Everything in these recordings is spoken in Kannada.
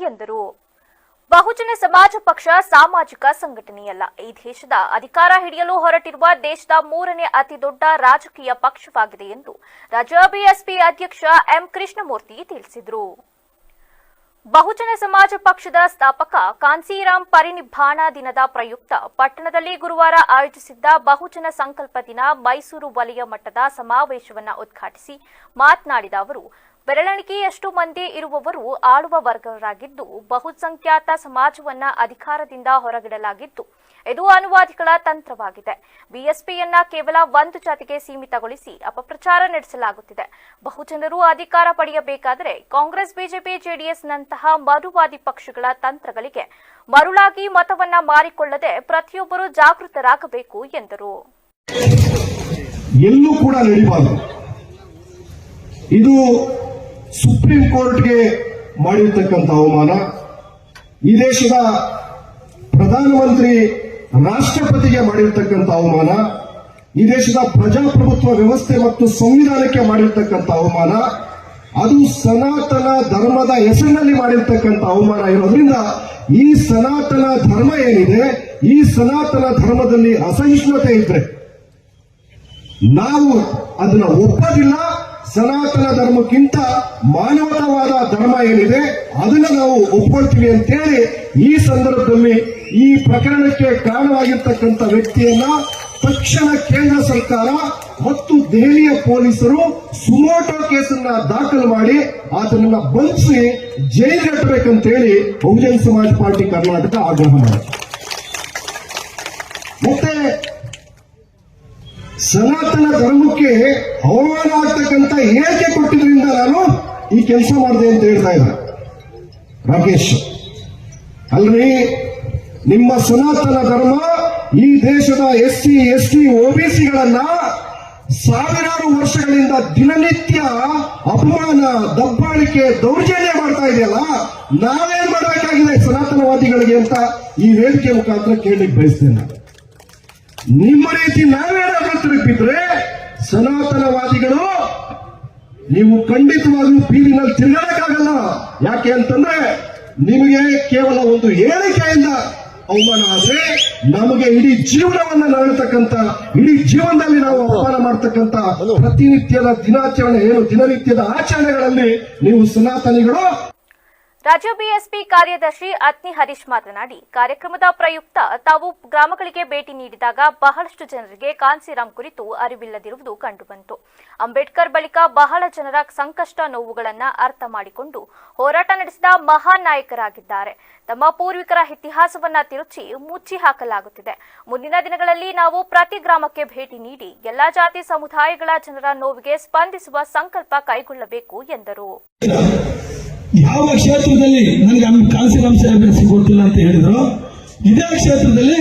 ಎಂದರು. ಬಹುಜನ ಸಮಾಜ ಪಕ್ಷ ಸಾಮಾಜಿಕ ಸಂಘಟನೆಯಲ್ಲ. ಈ ದೇಶದ ಅಧಿಕಾರ ಹಿಡಿಯಲು ಹೊರಟಿರುವ ದೇಶದ 3ನೇ ಅತಿದೊಡ್ಡ ರಾಜಕೀಯ ಪಕ್ಷವಾಗಿದೆ ಎಂದು ರಾಜ್ಯ ಬಿಎಸ್ಪಿ ಅಧ್ಯಕ್ಷ ಎಂ ಕೃಷ್ಣಮೂರ್ತಿ ತಿಳಿಸಿದರು. ಬಹುಜನ ಸಮಾಜ ಪಕ್ಷದ ಸ್ಥಾಪಕ ಕಾನ್ಸೀರಾಮ್ ಪರಿನಿಬ್ಬಾಣ ದಿನದ ಪ್ರಯುಕ್ತ ಪಟ್ಟಣದಲ್ಲಿ ಗುರುವಾರ ಆಯೋಜಿಸಿದ್ದ ಬಹುಜನ ಸಂಕಲ್ಪ ದಿನ ಮೈಸೂರು ವಲಯ ಮಟ್ಟದ ಸಮಾವೇಶವನ್ನು ಉದ್ಘಾಟಿಸಿ ಮಾತನಾಡಿದ ಅವರು, ಬೆರಳೆಣಿಕೆಯಷ್ಟು ಮಂದಿ ಇರುವವರು ಆಳುವ ವರ್ಗರಾಗಿದ್ದು ಬಹುಸಂಖ್ಯಾತ ಸಮಾಜವನ್ನ ಅಧಿಕಾರದಿಂದ ಹೊರಗಿಡಲಾಗಿದ್ದು ಇದು ಅನುವಾದಿಗಳ ತಂತ್ರವಾಗಿದೆ. ಬಿಎಸ್ಪಿಯನ್ನ ಕೇವಲ ಒಂದು ಜಾತಿಗೆ ಸೀಮಿತಗೊಳಿಸಿ ಅಪಪ್ರಚಾರ ನಡೆಸಲಾಗುತ್ತಿದೆ. ಬಹುಜನರು ಅಧಿಕಾರ ಪಡೆಯಬೇಕಾದರೆ ಕಾಂಗ್ರೆಸ್, ಬಿಜೆಪಿ, ಜೆಡಿಎಸ್ನಂತಹ ಮರುವಾದಿ ಪಕ್ಷಗಳ ತಂತ್ರಗಳಿಗೆ ಮರುಳಾಗಿ ಮತವನ್ನ ಮಾರಿಕೊಳ್ಳದೆ ಪ್ರತಿಯೊಬ್ಬರು ಜಾಗೃತರಾಗಬೇಕು ಎಂದರು. ಎಲ್ಲೂ ಕೂಡ ನಡೆಯಬಾರದು. ಇದು ಸುಪ್ರೀಂ ಕೋರ್ಟ್ಗೆ ಮಾಡಿರ್ತಕ್ಕಂಥ ಅವಮಾನ, ಈ ದೇಶದ ಪ್ರಧಾನಮಂತ್ರಿ ರಾಷ್ಟ್ರಪತಿಗೆ ಮಾಡಿರ್ತಕ್ಕಂಥ ಅವಮಾನ, ಈ ದೇಶದ ಪ್ರಜಾಪ್ರಭುತ್ವ ವ್ಯವಸ್ಥೆ ಮತ್ತು ಸಂವಿಧಾನಕ್ಕೆ ಮಾಡಿರ್ತಕ್ಕಂಥ ಅವಮಾನ, ಅದು ಸನಾತನ ಧರ್ಮದ ಹೆಸರಿನಲ್ಲಿ ಮಾಡಿರ್ತಕ್ಕಂಥ ಅವಮಾನ ಇರೋದ್ರಿಂದ ಈ ಸನಾತನ ಧರ್ಮ ಏನಿದೆ, ಈ ಸನಾತನ ಧರ್ಮದಲ್ಲಿ ಅಸಹಿಷ್ಣುತೆ ಇದ್ರೆ ನಾವು ಅದನ್ನ ಒಪ್ಪೋದಿಲ್ಲ. ಸನಾತನ ಧರ್ಮಕ್ಕಿಂತ ಮಾನವತಾವಾದ ಧರ್ಮ ಏನಿದೆ ಅದನ್ನ ನಾವು ಒಪ್ಕೊಳ್ತೀವಿ ಅಂತೇಳಿ ಈ ಸಂದರ್ಭದಲ್ಲಿ ಈ ಪ್ರಕರಣಕ್ಕೆ ಕಾರಣವಾಗಿರ್ತಕ್ಕಂಥ ವ್ಯಕ್ತಿಯನ್ನ ತಕ್ಷಣ ಕೇಂದ್ರ ಸರ್ಕಾರ ಮತ್ತು ದೆಹಲಿಯ ಪೊಲೀಸರು ಸುಮೋಟೋ ಕೇಸನ್ನ ದಾಖಲು ಮಾಡಿ ಆತನನ್ನ ಬಂಧಿಸಿ ಜೈಲಿಗೆ ಕಟ್ಟಬೇಕಂತೇಳಿ ಬಹುಜನ ಸಮಾಜ ಪಾರ್ಟಿ ಕರ್ನಾಟಕ ಆಗ್ರಹ ಮಾಡಿದೆ. ಮತ್ತೆ ಸನಾತನ ಧರ್ಮಕ್ಕೆ ಅವಮಾನ ಆಗ್ತಕ್ಕಂಥ ಹೇಳಿಕೆ ಕೊಟ್ಟಿದ್ರಿಂದ ನಾನು ಈ ಕೆಲಸ ಮಾಡಿದೆ ಅಂತ ಹೇಳ್ತಾ ಇದ್ದ ರಾಕೇಶ್. ಅಲ್ರಿ, ನಿಮ್ಮ ಸನಾತನ ಧರ್ಮ ಈ ದೇಶದ ಎಸ್ಸಿ, ಎಸ್ಟಿ, ಒಬಿಸಿಗಳನ್ನ ಸಾವಿರಾರು ವರ್ಷಗಳಿಂದ ದಿನನಿತ್ಯ ಅಪಮಾನ, ದಬ್ಬಾಳಿಕೆ, ದೌರ್ಜನ್ಯ ಮಾಡ್ತಾ ಇದೆಯಲ್ಲ, ನಾವೇನ್ ಮಾಡಬೇಕಾಗಿದೆ ಸನಾತನವಾದಿಗಳಿಗೆ ಅಂತ ಈ ವೇದಿಕೆ ಮುಖಾಂತರ ಕೇಳಲಿಕ್ಕೆ ಬಯಸ್ತೇನೆ. ನಿಮ್ಮ ರೀತಿ ನಾವೇನಾದ್ರೂ ತಿರುಗಿದ್ರೆ ಸನಾತನವಾದಿಗಳು ನೀವು ಖಂಡಿತವಾಗ್ಲೂ ಬೀದಿನಲ್ಲಿ ತಿರುಗಾಡಕ್ಕಾಗಲ್ಲ. ಯಾಕೆ ಅಂತಂದ್ರೆ ನಿಮಗೆ ಕೇವಲ ಒಂದು ಹೇಳಿಕೆಯಿಂದ ಅವಮಾನ ಆದ್ರೆ ನಮಗೆ ಇಡೀ ಜೀವನವನ್ನ ನರಳತಕ್ಕಂಥ, ಇಡೀ ಜೀವನದಲ್ಲಿ ನಾವು ಅವಮಾನ ಮಾಡತಕ್ಕಂಥ ಪ್ರತಿನಿತ್ಯದ ದಿನಾಚರಣೆ ಏನು ದಿನನಿತ್ಯದ ಆಚರಣೆಗಳಲ್ಲಿ ನೀವು ಸನಾತನಿಗಳು. ರಾಜ್ಯ ಬಿಎಸ್ಪಿ ಕಾರ್ಯದರ್ಶಿ ಅತ್ನಿ ಹರೀಶ್ ಮಾತನಾಡಿ, ಕಾರ್ಯಕ್ರಮದ ಪ್ರಯುಕ್ತ ತಾವು ಗ್ರಾಮಗಳಿಗೆ ಭೇಟಿ ನೀಡಿದಾಗ ಬಹಳಷ್ಟು ಜನರಿಗೆ ಕಾನ್ಸೀರಾಮ್ ಕುರಿತು ಅರಿವಿಲ್ಲದಿರುವುದು ಕಂಡುಬಂತು. ಅಂಬೇಡ್ಕರ್ ಬಳಿಕ ಬಹಳ ಜನರ ಸಂಕಷ್ಟ ನೋವುಗಳನ್ನು ಅರ್ಥ ಮಾಡಿಕೊಂಡು ಹೋರಾಟ ನಡೆಸಿದ ಮಹಾನ್ ನಾಯಕರಾಗಿದ್ದಾರೆ. ತಮ್ಮ ಪೂರ್ವಿಕರ ಇತಿಹಾಸವನ್ನ ತಿರುಚಿ ಮುಚ್ಚಿ ಹಾಕಲಾಗುತ್ತಿದೆ. ಮುಂದಿನ ದಿನಗಳಲ್ಲಿ ನಾವು ಪ್ರತಿ ಗ್ರಾಮಕ್ಕೆ ಭೇಟಿ ನೀಡಿ ಎಲ್ಲಾ ಜಾತಿ ಸಮುದಾಯಗಳ ಜನರ ನೋವಿಗೆ ಸ್ಪಂದಿಸುವ ಸಂಕಲ್ಪ ಕೈಗೊಳ್ಳಬೇಕು ಎಂದರು. ಯಾವ ಕ್ಷೇತ್ರದಲ್ಲಿ ನನಗೆ ಕಾನ್ಸೀರಾಮ್ ಸಾಹೇಬ್ ಗೊತ್ತಿಲ್ಲ ಅಂತ ಹೇಳಿದ್ರು, ಇದೇ ಕ್ಷೇತ್ರದಲ್ಲಿ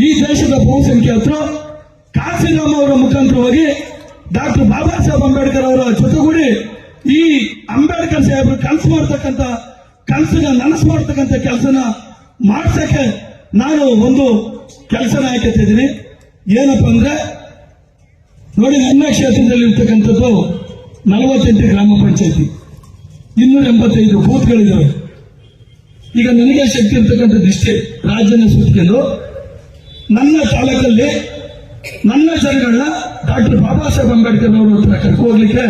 ಈ ದೇಶದ ಬಹುಸಂಖ್ಯಾತರು ಕಾನ್ಸೀರಾಮ್ ಅವರ ಮುಖಾಂತರವಾಗಿ ಡಾಕ್ಟರ್ ಬಾಬಾ ಸಾಹೇಬ್ ಅಂಬೇಡ್ಕರ್ ಅವರ ಜೊತೆಗೂಡಿ ಈ ಅಂಬೇಡ್ಕರ್ ಸಾಹೇಬರು ಕನಸನ್ನ ನನಸು ಮಾಡ್ತಕ್ಕಂಥ ಕೆಲಸನ ಮಾಡ್ಸಕ್ಕೆ ನಾನು ಒಂದು ಕೆಲಸನ ಹಾಕುತ್ತಿದ್ದೀನಿ. ಏನಪ್ಪ ಅಂದ್ರೆ ನೋಡಿ, ನನ್ನ ಕ್ಷೇತ್ರದಲ್ಲಿ ಇರ್ತಕ್ಕಂಥದ್ದು 48 ಗ್ರಾಮ ಪಂಚಾಯತಿ, 285 ಬೂತ್ಗಳಿದ್ದಾವೆ. ಈಗ ನನಗೆ ಶಕ್ತಿ ಇರ್ತಕ್ಕಂಥದ್ದು ಇಷ್ಟೇ, ರಾಜ್ಯನ ಸುತ್ತಿಕೊಂಡು ನನ್ನ ತಾಲೂಕಲ್ಲಿ ನನ್ನ ಜನಗಳನ್ನ ಡಾಕ್ಟರ್ ಬಾಬಾ ಸಾಹೇಬ್ ಅಂಬೇಡ್ಕರ್ ಅವರ ಹತ್ರ ಕರ್ಕೊ ಹೋಗ್ಲಿಕ್ಕೆ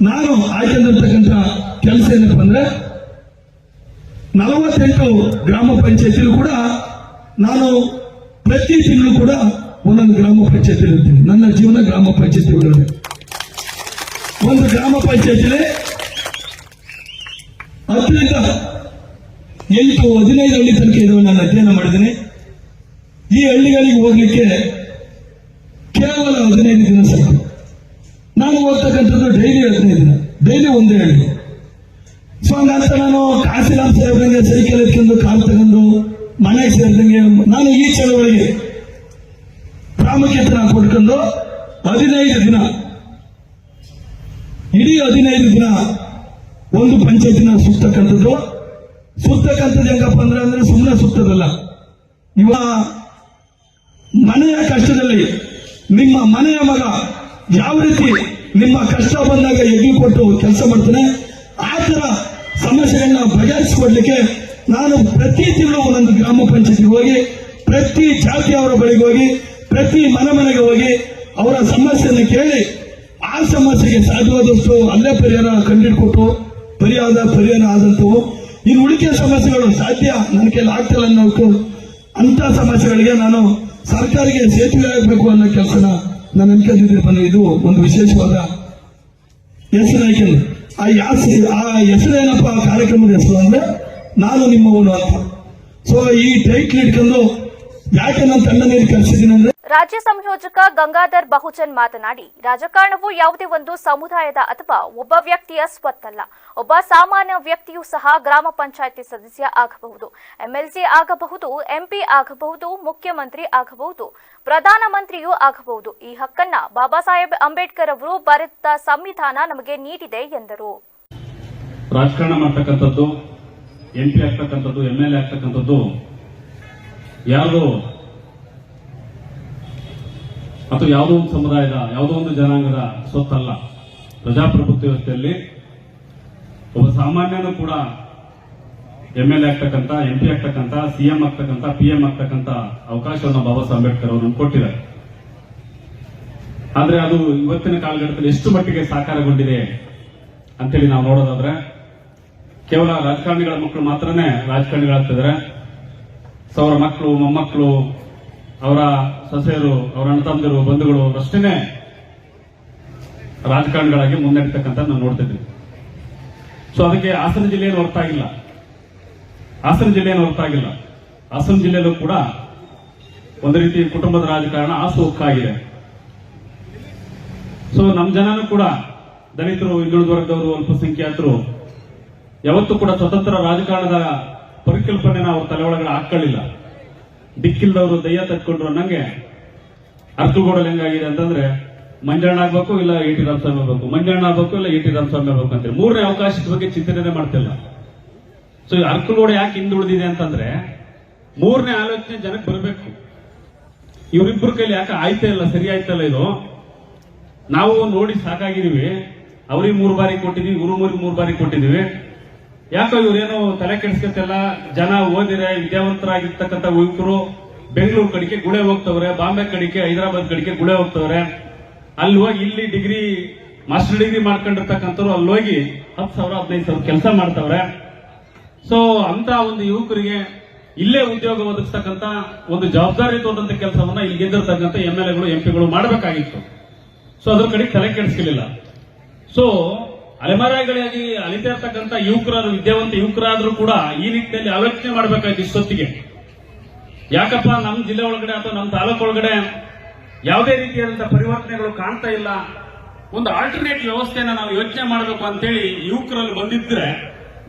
ನಾನು ಆಯ್ಕೊಂಡಿರ್ತಕ್ಕಂಥ ಕೆಲಸ ಏನಪ್ಪ ಅಂದ್ರೆ 48 ಗ್ರಾಮ ಪಂಚಾಯತಿಗಳು ಕೂಡ ನಾನು ಪ್ರತಿ ತಿಂಗಳು ಕೂಡ ಒಂದೊಂದು ಗ್ರಾಮ ಪಂಚಾಯತಿ ಇರ್ತೀನಿ. ನನ್ನ ಜೀವನ ಗ್ರಾಮ ಪಂಚಾಯತಿಗಳಲ್ಲಿ ಒಂದು ಗ್ರಾಮ ಪಂಚಾಯತಿಲಿ 10 ರಿಂದ 8, 15 ಹಳ್ಳಿ ತನಕ ಇರುವ ನಾನು ಅಧ್ಯಯನ ಮಾಡಿದ್ದೀನಿ. ಈ ಹಳ್ಳಿಗಳಿಗೆ ಹೋಗ್ಲಿಕ್ಕೆ ಕೇವಲ 15 ದಿನ ಸಾಕು. ನಾನು ಹೋಗ್ತಕ್ಕಂಥದ್ದು ಡೈಲಿ 15 ದಿನ, ಡೈಲಿ ಒಂದೇ ಹಳ್ಳಿ. ಸೊ ಹಂಗಂತ ನಾನು ಕಾನ್ಸೀರಾಮ್ ಸಾಹೇಬ್ರಂಗೆ ಸೈಕಲ್ ಎತ್ಕೊಂಡು ಕಾಲು ತಗೊಂಡು ಮನೆಗೆ ಸೇರಿದಂಗೆ ನಾನು ಈ ಚಳವಳಿಗೆ ಪ್ರಾಮುಖ್ಯತೆ ಕೊಡ್ಕೊಂಡು 15 ದಿನ, ಇಡೀ 15 ದಿನ ಒಂದು ಪಂಚಾಯತಿನ ಸುತ್ತಕ್ಕಂಥದ್ದು ಹೆಂಗಪ್ಪ ಅಂದ್ರೆ ಸುಮ್ಮನೆ ಸುತ್ತದಲ್ಲ. ಇವ ಮನೆಯ ಕಷ್ಟದಲ್ಲಿ ನಿಮ್ಮ ಮನೆಯ ಮಗ ಯಾವ ರೀತಿ ನಿಮ್ಮ ಕಷ್ಟ ಬಂದಾಗ ಎದುರು ಕೊಟ್ಟು ಕೆಲಸ ಮಾಡ್ತಾನೆ, ಆ ತರ ಸಮಸ್ಯೆ ಸಮಸ್ಯೆಗಳನ್ನ ಬಗೆಹರಿಸಿಕೊಡ್ಲಿಕ್ಕೆ ನಾನು ಪ್ರತಿ ತಿಂಗಳು ಒಂದೊಂದು ಗ್ರಾಮ ಪಂಚಾಯತಿಗೆ ಹೋಗಿ ಪ್ರತಿ ಜಾತಿಯವರ ಬಳಿಗೆ ಹೋಗಿ ಪ್ರತಿ ಮನೆಗೆ ಹೋಗಿ ಅವರ ಸಮಸ್ಯೆಯನ್ನು ಕೇಳಿ ಆ ಸಮಸ್ಯೆಗೆ ಸಾಧ್ಯವಾದಷ್ಟು ಅಲ್ಲೇ ಪರಿಹಾರ ಕಂಡಿಡ್ಕೊಟ್ಟು ಪರಿಹಾರ ಆದಂತವು. ಇನ್ನು ಉಳಿಕೆ ಸಮಸ್ಯೆಗಳು ಸಾಧ್ಯ ನನ್ನ ಕೈಲಿ ಆಗ್ತಿಲ್ಲ ಅನ್ನೋದು ಅಂತ ಸಮಸ್ಯೆಗಳಿಗೆ ನಾನು ಸರ್ಕಾರಕ್ಕೆ ಸೇತುವೆ ಆಗಬೇಕು ಅನ್ನೋ ಕೆಲಸನ ನಾನು ಅನ್ಕೊಂಡಿದ್ದೀನಿ. ಇದು ಒಂದು ವಿಶೇಷವಾದ ಹೆಸರು ಆಯ್ಕೆ. ಆ ಹೆಸರೇನಪ್ಪ ಆ ಕಾರ್ಯಕ್ರಮದ ಹೆಸರು ಅಂದ್ರೆ ನಾನು ನಿಮ್ಮವನು ಅಂತ. ಸೊ ಈ ಟೈಟ್ಲ್ ಇಟ್ಕೊಂಡು ಯಾಕೆ ನಾನು ತಂಡ ನೀಡಿ ಕಳಿಸಿದ್ದೀನಿ ಅಂದ್ರೆ, ರಾಜ್ಯ ಸಂಯೋಜಕ ಗಂಗಾಧರ್ ಬಹುಜನ್ ಮಾತನಾಡಿ, ರಾಜಕಾರಣವು ಯಾವುದೇ ಒಂದು ಸಮುದಾಯದ ಅಥವಾ ಒಬ್ಬ ವ್ಯಕ್ತಿಯ ಸ್ವತ್ತಲ್ಲ. ಒಬ್ಬ ಸಾಮಾನ್ಯ ವ್ಯಕ್ತಿಯೂ ಸಹ ಗ್ರಾಮ ಪಂಚಾಯಿತಿ ಸದಸ್ಯ ಆಗಬಹುದು, ಎಂಎಲ್ಸಿ ಆಗಬಹುದು, ಎಂಪಿ ಆಗಬಹುದು, ಮುಖ್ಯಮಂತ್ರಿ ಆಗಬಹುದು, ಪ್ರಧಾನಮಂತ್ರಿಯೂ ಆಗಬಹುದು. ಈ ಹಕ್ಕನ್ನ ಬಾಬಾ ಸಾಹೇಬ್ ಅಂಬೇಡ್ಕರ್ ಅವರು ಬರೆದ ಸಂವಿಧಾನ ನಮಗೆ ನೀಡಿದೆ ಎಂದರು. ರಾಜಕಾರಣ ಮಾಡ್ತಕ್ಕಂಥದ್ದು, ಎಂಪಿ ಆಗ್ತಕ್ಕಂಥದ್ದು, ಎಂಎಲ್ಎ ಆಗ್ತಕ್ಕಂಥದ್ದು ಯಾರು ಅಥವಾ ಯಾವುದೋ ಒಂದು ಸಮುದಾಯದ, ಯಾವುದೋ ಒಂದು ಜನಾಂಗದ ಸ್ವತ್ತಲ್ಲ. ಪ್ರಜಾಪ್ರಭುತ್ವ ವ್ಯವಸ್ಥೆಯಲ್ಲಿ ಒಬ್ಬ ಸಾಮಾನ್ಯನೂ ಕೂಡ ಎಂಎಲ್ಎ ಆಗ್ತಕ್ಕಂಥ, ಎಂಪಿ ಆಗ್ತಕ್ಕಂಥ, ಸಿಎಂ ಆಗ್ತಕ್ಕಂಥ, ಪಿಎಂ ಆಗ್ತಕ್ಕಂಥ ಅವಕಾಶವನ್ನು ಬಾಬಾ ಸಾಹೇಬ್ ಅಂಬೇಡ್ಕರ್ ಅವರು ನಮ್ಗೆ ಕೊಟ್ಟಿದ್ದಾರೆ. ಆದ್ರೆ ಅದು ಇವತ್ತಿನ ಕಾಲಘಟ್ಟದಲ್ಲಿ ಎಷ್ಟು ಮಟ್ಟಿಗೆ ಸಾಕಾರಗೊಂಡಿದೆ ಅಂತೇಳಿ ನಾವು ನೋಡೋದಾದ್ರೆ, ಕೇವಲ ರಾಜಕಾರಣಿಗಳ ಮಕ್ಕಳು ಮಾತ್ರನೇ ರಾಜಕಾರಣಿಗಳಾಗ್ತಿದ್ದಾರೆ. ಅವರ ಮಕ್ಕಳು, ಮೊಮ್ಮಕ್ಕಳು, ಅವರ ಸೊಸೆಯರು, ಅವರ ಅಣ್ಣ ತಮ್ಮದಿರು, ಬಂಧುಗಳು ಅಷ್ಟೇನೆ ರಾಜಕಾರಣಿಗಳಾಗಿ ಮುನ್ನಡೆತಕ್ಕಂಥ ನಾವು ನೋಡ್ತಿದ್ವಿ. ಸೊ ಅದಕ್ಕೆ ಹಾಸನ ಜಿಲ್ಲೆಯನ್ನು ಹೊರತಾಗಿಲ್ಲ. ಹಾಸನ ಜಿಲ್ಲೆಯಲ್ಲೂ ಕೂಡ ಒಂದು ರೀತಿ ಕುಟುಂಬದ ರಾಜಕಾರಣ ಹಾಸುಹೊಕ್ಕಾಗಿದೆ. ಸೊ ನಮ್ಮ ಜನನೂ ಕೂಡ ದಲಿತರು, ಹಿಂದುಳಿದ ವರ್ಗದವರು, ಅಲ್ಪಸಂಖ್ಯಾತರು ಯಾವತ್ತೂ ಕೂಡ ಸ್ವತಂತ್ರ ರಾಜಕಾರಣದ ಪರಿಕಲ್ಪನೆನ ಅವ್ರ ತಲೆ ಒಳಗಡೆ ಹಾಕೊಳ್ಳಿಲ್ಲ. ದಿಕ್ಕಿಲ್ದವರು ದಯ್ಯ ತಕ್ಕೊಂಡ್ರು ಅನ್ನಂಗೆ ಅರ್ಕಲ್ಗೋಡಲ್ಲಿ ಹೆಂಗಾಗಿದೆ ಅಂತಂದ್ರೆ, ಮಂಜಣ್ಣ ಆಗ್ಬೇಕು ಇಲ್ಲ ಎ ಟಿ ರಾಮಸ್ವಾಮಿ ಆಗ್ಬೇಕು, ಮಂಜಣ್ಣ ಆಗ್ಬೇಕು ಇಲ್ಲ ಎ ಟಿ ರಾಮಸ್ವಾಮಿ ಆಗ್ಬೇಕು ಅಂತೇಳಿ ಮೂರನೇ ಅವಕಾಶದ ಬಗ್ಗೆ ಚಿಂತನೆ ಮಾಡ್ತಿಲ್ಲ. ಸೊ ಅರ್ಕಲ್ಗೋಡ ಯಾಕೆ ಹಿಂದುಳಿದಿದೆ ಅಂತಂದ್ರೆ, ಮೂರನೇ ಆಲೋಚನೆ ಜನಕ್ಕೆ ಬರಬೇಕು. ಇವರಿಬ್ಬರ ಕೈಲಿ ಯಾಕೆ ಆಯ್ತಾ ಇಲ್ಲ, ಸರಿ ಆಯ್ತಲ್ಲ ಇದು, ನಾವು ನೋಡಿ ಸಾಕಾಗಿದೀವಿ. ಅವ್ರಿಗೆ 3 ಬಾರಿ ಕೊಟ್ಟಿದೀವಿ, ಇವರು 3 ಬಾರಿ ಕೊಟ್ಟಿದೀವಿ, ಯಾಕೋ ಇವ್ರೇನು ತಲೆ ಕೆಡಿಸ್ಕೊತಿಲ್ಲ. ಜನ ಓದಿರೆ ವಿದ್ಯಾವಂತರಾಗಿರ್ತಕ್ಕಂಥ ಯುವಕರು ಬೆಂಗಳೂರು ಕಡೆಗೆ ಗುಳೆ ಹೋಗ್ತವ್ರೆ, ಬಾಂಬೆ ಕಡೆಗೆ, ಹೈದರಾಬಾದ್ ಕಡೆಗೆ ಗುಳೆ ಹೋಗ್ತವ್ರೆ. ಅಲ್ಲಿ ಹೋಗಿ ಇಲ್ಲಿ ಡಿಗ್ರಿ, ಮಾಸ್ಟರ್ ಡಿಗ್ರಿ ಮಾಡ್ಕೊಂಡಿರ್ತಕ್ಕಂಥವ್ರು ಅಲ್ಲಿ ಹೋಗಿ 10,000 15,000 ಕೆಲಸ ಮಾಡ್ತವ್ರೆ. ಸೊ ಅಂತ ಒಂದು ಯುವಕರಿಗೆ ಇಲ್ಲೇ ಉದ್ಯೋಗ ಒದಗಿಸ್ತಕ್ಕಂಥ ಒಂದು ಜವಾಬ್ದಾರಿಯುತವಾದಂತ ಕೆಲಸವನ್ನ ಇಲ್ಲಿ ಗೆದ್ದಿರ್ತಕ್ಕಂಥ ಎಂಎಲ್ಎಗಳು, ಎಂಪಿಗಳು ಮಾಡಬೇಕಾಗಿತ್ತು. ಸೊ ಅದ್ರ ಕಡೆಗೆ ತಲೆ ಕೆಡಿಸ್ಲಿಲ್ಲ. ಸೊ ಅಲೆಮಾರಿಗಳಾಗಿ ಅಲಿತಾ ಇರ್ತಕ್ಕಂಥ ಯುವಕರಾದ್ರು, ವಿದ್ಯಾವಂತ ಯುವಕರಾದ್ರೂ ಕೂಡ ಈ ನಿಟ್ಟಿನಲ್ಲಿ ಆಲೋಚನೆ ಮಾಡಬೇಕಾಯ್ತು ಇಷ್ಟೊತ್ತಿಗೆ. ಯಾಕಪ್ಪ ನಮ್ಮ ಜಿಲ್ಲೆ ಒಳಗಡೆ ಅಥವಾ ನಮ್ಮ ತಾಲೂಕು ಒಳಗಡೆ ಯಾವುದೇ ರೀತಿಯಾದಂತಹ ಪರಿವರ್ತನೆಗಳು ಕಾಣ್ತಾ ಇಲ್ಲ, ಒಂದು ಆಲ್ಟರ್ನೇಟ್ ವ್ಯವಸ್ಥೆನ ನಾವು ಯೋಚನೆ ಮಾಡಬೇಕು ಅಂತೇಳಿ ಯುವಕರಲ್ಲಿ ಬಂದಿದ್ರೆ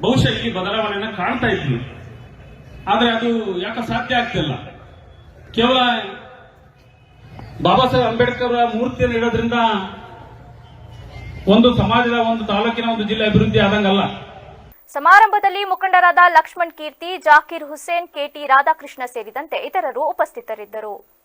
ಬಹುಶಃ ಇಲ್ಲಿ ಬದಲಾವಣೆನ ಕಾಣ್ತಾ ಇದ್ವಿ. ಆದ್ರೆ ಅದು ಯಾಕೆ ಸಾಧ್ಯ ಆಗ್ತಿಲ್ಲ. ಕೇವಲ ಬಾಬಾ ಸಾಹೇಬ್ ಅಂಬೇಡ್ಕರ್ ಮೂರ್ತಿಯನ್ನು ಇಡೋದ್ರಿಂದ ಒಂದು ಸಮಾಜದ, ಒಂದು ತಾಲೂಕಿನ, ಒಂದು ಜಿಲ್ಲೆ ಅಭಿವೃದ್ಧಿ ಆದಂಗಲ್ಲ. ಸಮಾರಂಭದಲ್ಲಿ ಮುಖಂಡರಾದ ಲಕ್ಷ್ಮಣ್ ಕೀರ್ತಿ, ಜಾಕೀರ್ ಹುಸೇನ್, ಕೆಟಿ ರಾಧಾಕೃಷ್ಣ ಸೇರಿದಂತೆ ಇತರರು ಉಪಸ್ಥಿತರಿದ್ದರು.